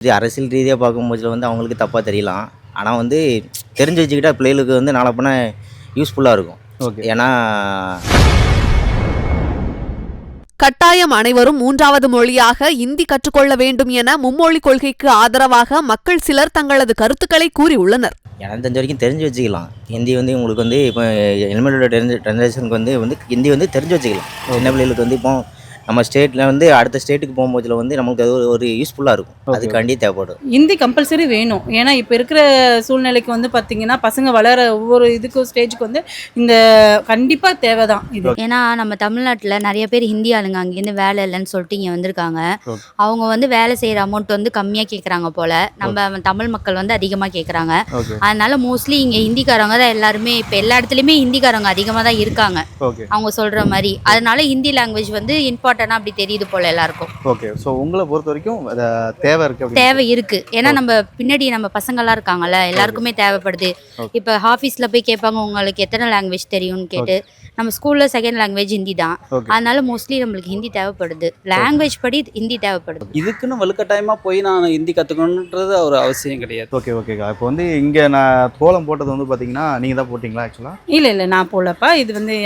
இது அரசியல் ரீதியாக பார்க்கும்போது வந்து அவங்களுக்கு தப்பாக தெரியலாம். ஆனால் வந்து தெரிஞ்சு வச்சுக்கிட்டா பிள்ளைகளுக்கு வந்து நாளை பின்ன யூஸ்ஃபுல்லாக இருக்கும். ஓகே. ஏன்னா கட்டாயம் அனைவரும் மூன்றாவது மொழியாக இந்தி கற்றுக்கொள்ள வேண்டும் என மும்மொழி கொள்கைக்கு ஆதரவாக மக்கள் சிலர் தங்களது கருத்துக்களை கூறியுள்ளனர். எனக்கு தெரிஞ்ச வரைக்கும் தெரிஞ்சு வச்சுக்கலாம். ஹிந்தி வந்து உங்களுக்கு வந்து இப்போ எலிமெண்டோட ஜென்ரேஷனுக்கு வந்து ஹிந்தி வந்து தெரிஞ்சு வச்சுக்கலாம். சின்ன பிள்ளைகளுக்கு வந்து இப்போ நம்ம ஸ்டேட்டில் வந்து அடுத்த ஸ்டேட்டுக்கு போகும்போதில் வந்து நமக்கு அது ஒரு யூஸ்ஃபுல்லாக இருக்கும். அதுக்காண்டி தேவைப்படும். ஹிந்தி கம்பல்சரி வேணும். ஏன்னா இப்போ இருக்கிற சூழ்நிலைக்கு வந்து பார்த்திங்கன்னா பசங்க வளர ஒவ்வொரு இதுக்கும் ஸ்டேஜுக்கு வந்து இந்த கண்டிப்பாக தேவை தான் இது. ஏன்னா நம்ம தமிழ்நாட்டில் நிறைய பேர் ஹிந்தி ஆளுங்க அங்கேருந்து வேலை இல்லைன்னு சொல்லிட்டு இங்கே வந்திருக்காங்க. அவங்க வந்து வேலை செய்கிற அமௌண்ட் வந்து கம்மியாக கேட்குறாங்க போல். நம்ம தமிழ் மக்கள் வந்து அதிகமாக கேட்குறாங்க. அதனால மோஸ்ட்லி இங்கே ஹிந்திக்காரங்க தான் எல்லாருமே, இப்போ எல்லா இடத்துலையுமே ஹிந்திக்காரங்க அதிகமாக தான் இருக்காங்க அவங்க சொல்கிற மாதிரி. அதனால ஹிந்தி லாங்குவேஜ் வந்து இம்பார்ட்டன்ட் அப்படி தெரியுது போல எல்லாருக்கும். ஓகே. ஸோ உங்களை பொறுத்த வரைக்கும் தேவை இருக்கு. ஏன்னா நம்ம பின்னாடி நம்ம பசங்கள்லாம் இருக்காங்கல்ல, எல்லாருக்குமே தேவைப்படுது. இப்போ ஆஃபீஸில் போய் கேட்பாங்க உங்களுக்கு எத்தனை லாங்குவேஜ் தெரியும்னு கேட்டு. நம்ம ஸ்கூலில் செகண்ட் லாங்குவேஜ் ஹிந்தி தான். அதனால மோஸ்ட்லி நம்மளுக்கு ஹிந்தி தேவைப்படுது. லாங்குவேஜ் படி ஹிந்தி தேவைப்படுது. இதுக்குன்னு வலுக்கட்டாயமாக போய் நான் ஹிந்தி கற்றுக்கணுன்றது ஒரு அவசியம் கிடையாது. ஓகே ஓகேக்கா. இப்போ வந்து இங்கே நான் கோலம் போட்டது வந்து பார்த்தீங்கன்னா நீங்கள் தான் போட்டிங்களா ஆக்சுவலாக? இல்லை நான் போலப்பா. இது வந்து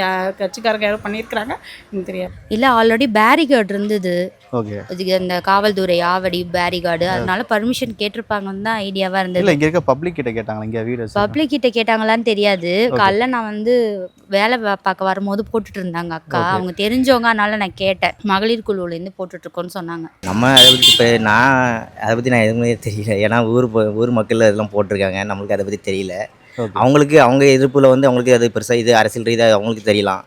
கட்சிக்காரங்க யாரும் பண்ணியிருக்கிறாங்க, எனக்கு தெரியாது. இல்லை ஆல்ரெடி பேரிகார்டு இருந்தது. ஓகே. இதுக்கு அந்த காவல்துறை ஆவடி பேரிகார்டு, அதனால பர்மிஷன் கேட்டிருப்பாங்கன்னு தான் ஐடியாவாக இருந்தது. இல்லை இங்கே இருக்க பப்ளிக் கிட்ட கேட்டாங்களா? இங்கே வீடு பப்ளிக் கிட்ட கேட்டாங்களான்னு தெரியாது. காலைல நான் வந்து வேலை பார்க்க வரும்போது போட்டுட்டு இருந்தாங்க அக்கா, அவங்க தெரிஞ்சவங்க. அதனால நான் கேட்டேன், மகளிர் குழுவிலேருந்து போட்டுட்டு இருக்கோன்னு சொன்னாங்க. நம்ம அதை பற்றி இப்போ அதை பற்றி நான் எதுவுமே தெரியல. ஏன்னா ஊர் மக்கள் அதெல்லாம் போட்டிருக்காங்க, நம்மளுக்கு அதை பற்றி தெரியல. அவங்களுக்கு அவங்க எதிர்ப்பில் வந்து அவங்களுக்கு அது பெருசாக இது அரசியல் ரீதியாக அவங்களுக்கு தெரியலாம்.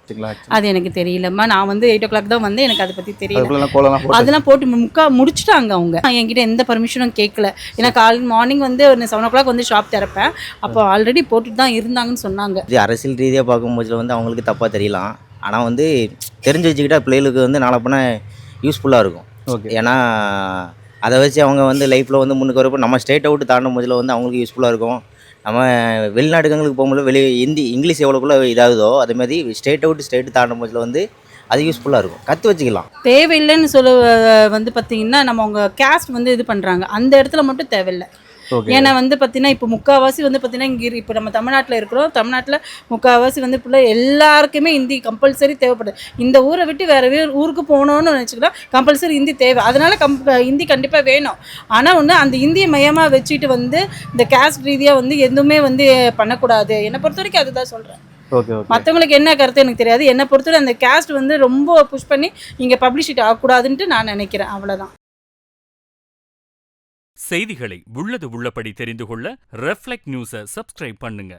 அது எனக்கு தெரியலம்மா. நான் வந்து 8 o'clock தான் வந்து எனக்கு அதை பற்றி தெரியல. அதெல்லாம் போட்டு முடிச்சுட்டாங்க அவங்க. என்கிட்ட எந்த பர்மிஷனும் கேட்கல. ஏன்னா மார்னிங் வந்து ஒரு 7 o'clock வந்து ஷாப் திறப்பேன். அப்போ ஆல்ரெடி போட்டுட்டு தான் இருந்தாங்கன்னு சொன்னாங்க. இது அரசியல் ரீதியாக பார்க்கும்போது வந்து அவங்களுக்கு தப்பாக தெரியலாம். ஆனால் வந்து தெரிஞ்சு வச்சுக்கிட்டா பிள்ளைகளுக்கு வந்து நாளை பின்ன யூஸ்ஃபுல்லாக இருக்கும். ஏன்னா அதை வச்சு அவங்க வந்து லைஃப்பில் வந்து முன்னுக்கு வரப்போ நம்ம ஸ்டேட்டை விட்டு தாண்டும் போதில் வந்து அவங்களுக்கு யூஸ்ஃபுல்லாக இருக்கும். நம்ம வெளிநாடுகளுக்கு போகும்போது இங்கிலீஷ் எவ்வளோக்குள்ளே இதாகுதோ அதேமாதிரி ஸ்டேட்டை விட்டு ஸ்டேட்டு தாண்டும் போதில் வந்து அது யூஸ்ஃபுல்லாக இருக்கும். கற்று வச்சுக்கலாம். தேவையில்லைன்னு சொல்ல வந்து பார்த்திங்கன்னா நம்ம அவங்க கேஸ்ட் வந்து இது பண்ணுறாங்க, அந்த இடத்துல மட்டும் தேவையில்லை. ஏன்னா வந்து பார்த்தீங்கன்னா இப்போ முக்கால்வாசி வந்து பார்த்தீங்கன்னா இங்கே இப்போ நம்ம தமிழ்நாட்டில் இருக்கிறோம். தமிழ்நாட்டில் முக்கால்வாசி வந்து இப்போ எல்லாருக்குமே ஹிந்தி கம்பல்சரி தேவைப்படுது. இந்த ஊரை விட்டு வேறு ஊருக்கு போகணுன்னு நினச்சிக்கிட்டா கம்பல்சரி ஹிந்தி தேவை. அதனால் ஹிந்தி கண்டிப்பாக வேணும். ஆனால் ஒன்று அந்த ஹிந்தியை மையமாக வச்சுட்டு வந்து இந்த கேஸ்ட் ரீதியாக வந்து எதுவுமே வந்து பண்ணக்கூடாது. என்னை பொறுத்த வரைக்கும் அதுதான் சொல்கிறேன். மற்றவங்களுக்கு என்ன கருத்து எனக்கு தெரியாது. என்னை பொறுத்தவரை அந்த கேஸ்ட் வந்து ரொம்ப புஷ் பண்ணி இங்கே பப்ளிசிட்டி ஆகக்கூடாதுன்ட்டு நான் நினைக்கிறேன். அவ்வளோதான். செய்திகளை உள்ளது உள்ளபடி தெரிந்து கொள்ள ரெஃப்ளெக்ட் நியூஸை சப்ஸ்கிரைப் பண்ணுங்க.